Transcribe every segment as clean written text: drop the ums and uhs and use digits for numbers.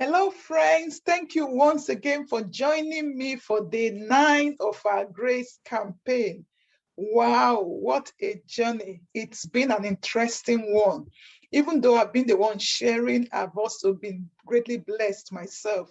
Hello, friends. Thank you once again for joining me for day 9 of our Grace campaign. Wow, what a journey. It's been an interesting one. Even though I've been the one sharing, I've also been greatly blessed myself.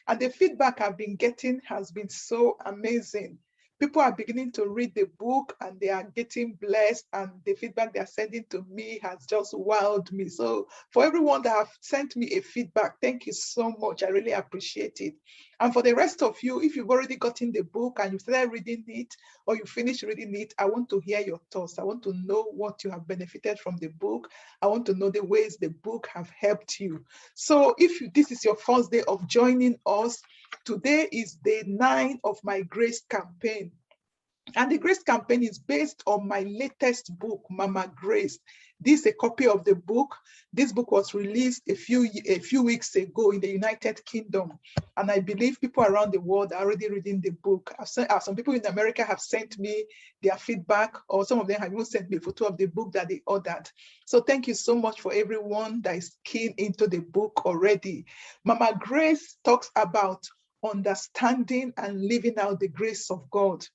And the feedback I've been getting has been so amazing. People are beginning to read the book and they are getting blessed, and the feedback they are sending to me has just wowed me. So for everyone that have sent me a feedback, thank you so much. I really appreciate it. And for the rest of you, if you've already gotten the book and you started reading it or you finished reading it, I want to hear your thoughts. I want to know what you have benefited from the book. I want to know the ways the book have helped you. So this is your first day of joining us, today is day 9 of my Grace campaign. And the Grace campaign is based on my latest book, Mama Grace. This is a copy of the book. This book was released a few weeks ago in the United Kingdom. And I believe people around the world are already reading the book. Some people in America have sent me their feedback, or some of them have even sent me a photo of the book that they ordered. So thank you so much for everyone that is keen into the book already. Mama Grace talks about understanding and living out the grace of God.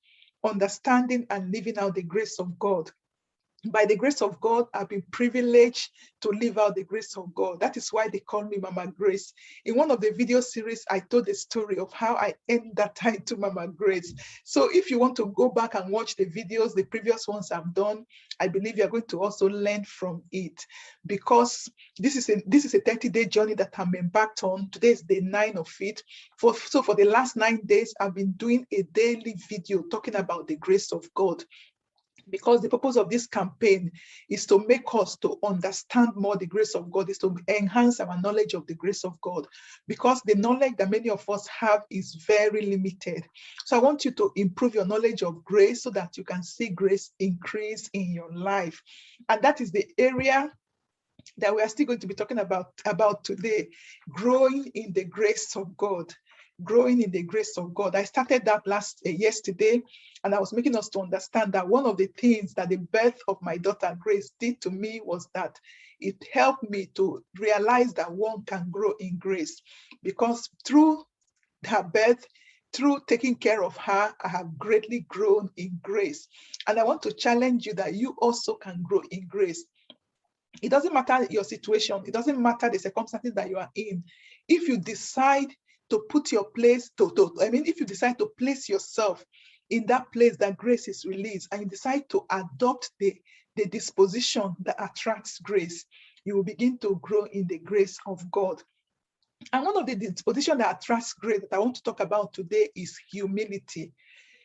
Understanding and living out the grace of God. By the grace of God, I've been privileged to live out the grace of God. That is why they call me Mama Grace. In one of the video series, I told the story of how I earned that title, Mama Grace. So if you want to go back and watch the videos, the previous ones I've done, I believe you're going to also learn from it, because this is a 30-day journey that I'm embarked on. Today is day 9 of it. So for the last 9 days, I've been doing a daily video talking about the grace of God, because the purpose of this campaign is to make us to understand more the grace of God, is to enhance our knowledge of the grace of God, because the knowledge that many of us have is very limited. So I want you to improve your knowledge of grace so that you can see grace increase in your life. And that is the area that we are still going to be talking about today, growing in the grace of God. Growing in the grace of God. I started that yesterday, and I was making us to understand that one of the things that the birth of my daughter Grace did to me was that it helped me to realize that one can grow in grace, because through her birth, through taking care of her, I have greatly grown in grace. And I want to challenge you that you also can grow in grace. It doesn't matter your situation. It doesn't matter the circumstances that you are in. If you decide to put your place, if you decide to place yourself in that place that grace is released, and you decide to adopt the disposition that attracts grace, you will begin to grow in the grace of God. And one of the dispositions that attracts grace that I want to talk about today is humility.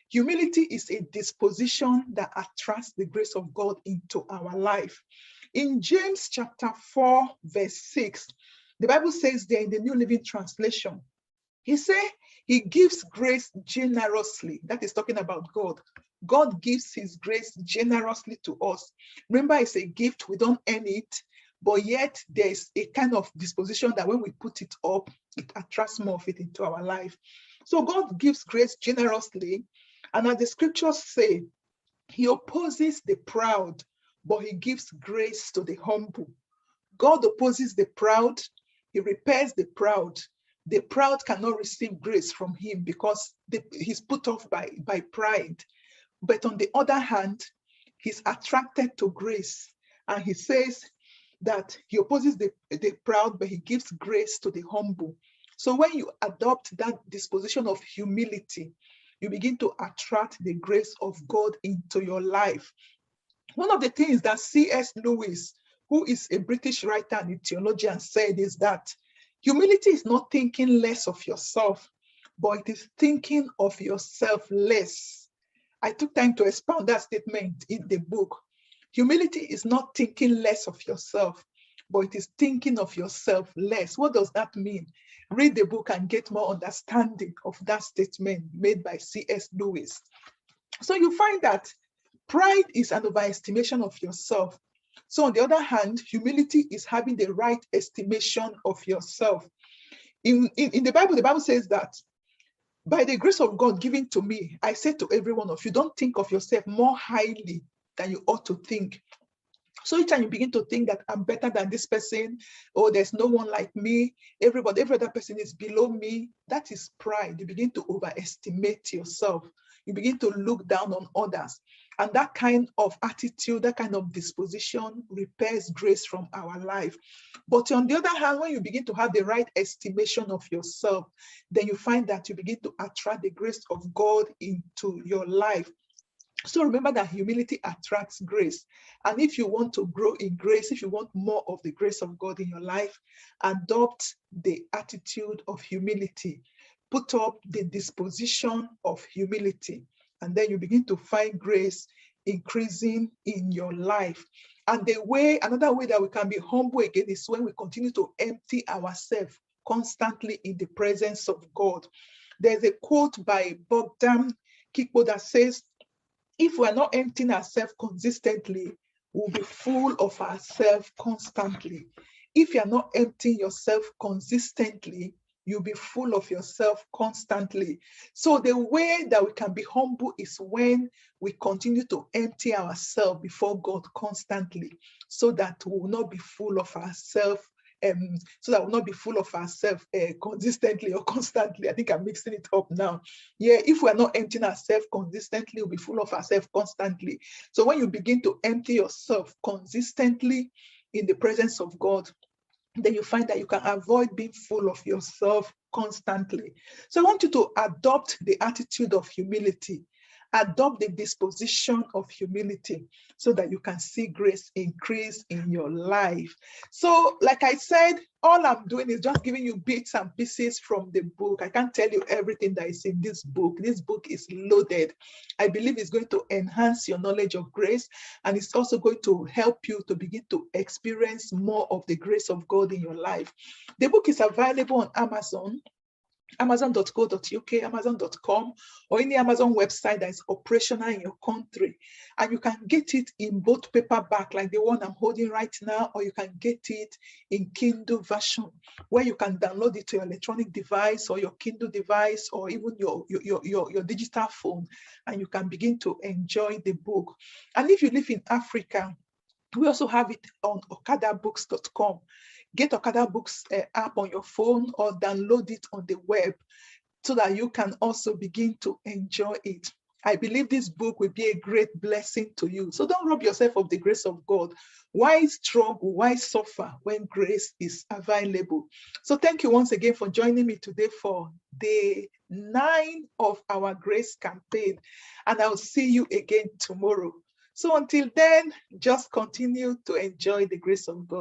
Humility is a disposition that attracts the grace of God into our life. In James chapter 4, verse 6, the Bible says there in the New Living Translation, he said he gives grace generously. That is talking about God. God gives his grace generously to us. Remember, it's a gift. We don't earn it, but yet there's a kind of disposition that when we put it up, it attracts more of it into our life. So God gives grace generously. And as the scriptures say, he opposes the proud, but he gives grace to the humble. God opposes the proud. He repairs the proud. The proud cannot receive grace from him because he's put off by pride. But on the other hand, he's attracted to grace. And he says that he opposes the proud, but he gives grace to the humble. So when you adopt that disposition of humility, you begin to attract the grace of God into your life. One of the things that C.S. Lewis, who is a British writer and a theologian, said is that humility is not thinking less of yourself, but it is thinking of yourself less. I took time to expound that statement in the book. Humility is not thinking less of yourself, but it is thinking of yourself less. What does that mean? Read the book and get more understanding of that statement made by C.S. Lewis. So you find that pride is an overestimation of yourself. So on the other hand, humility is having the right estimation of yourself. In the Bible says that by the grace of God given to me, I say to every one of you, don't think of yourself more highly than you ought to think. So each time you begin to think that I'm better than this person, or there's no one like me, every other person is below me, that is pride. You begin to overestimate yourself. You begin to look down on others. And that kind of attitude, that kind of disposition repairs grace from our life. But on the other hand, when you begin to have the right estimation of yourself, then you find that you begin to attract the grace of God into your life. So remember that humility attracts grace. And if you want to grow in grace, if you want more of the grace of God in your life, adopt the attitude of humility. Put up the disposition of humility. And then you begin to find grace increasing in your life. And another way that we can be humble again is when we continue to empty ourselves constantly in the presence of God. There's a quote by Bogdan Kikpo that says, if we're not emptying ourselves consistently, we'll be full of ourselves constantly. If you're not emptying yourself consistently, you'll be full of yourself constantly. So the way that we can be humble is when we continue to empty ourselves before God constantly, so that we will not be full of ourselves consistently or constantly. I think I'm mixing it up now. Yeah, if we're not emptying ourselves consistently, we'll be full of ourselves constantly. So when you begin to empty yourself consistently in the presence of God, then you find that you can avoid being full of yourself constantly. So I want you to adopt the attitude of humility. Adopt the disposition of humility so that you can see grace increase in your life. So, like I said, all I'm doing is just giving you bits and pieces from the book. I can't tell you everything that is in this book. This book is loaded. I believe it's going to enhance your knowledge of grace, and it's also going to help you to begin to experience more of the grace of God in your life. The book is available on Amazon, amazon.co.uk, amazon.com, or any Amazon website that is operational in your country. And you can get it in both paperback, like the one I'm holding right now, or you can get it in Kindle version, where you can download it to your electronic device or your Kindle device, or even your digital phone, and you can begin to enjoy the book. And if you live in Africa, we also have it on okadabooks.com. Get Okada Books app on your phone or download it on the web so that you can also begin to enjoy it. I believe this book will be a great blessing to you. So don't rob yourself of the grace of God. Why struggle? Why suffer when grace is available? So thank you once again for joining me today for day 9 of our grace campaign. And I'll see you again tomorrow. So until then, just continue to enjoy the grace of God.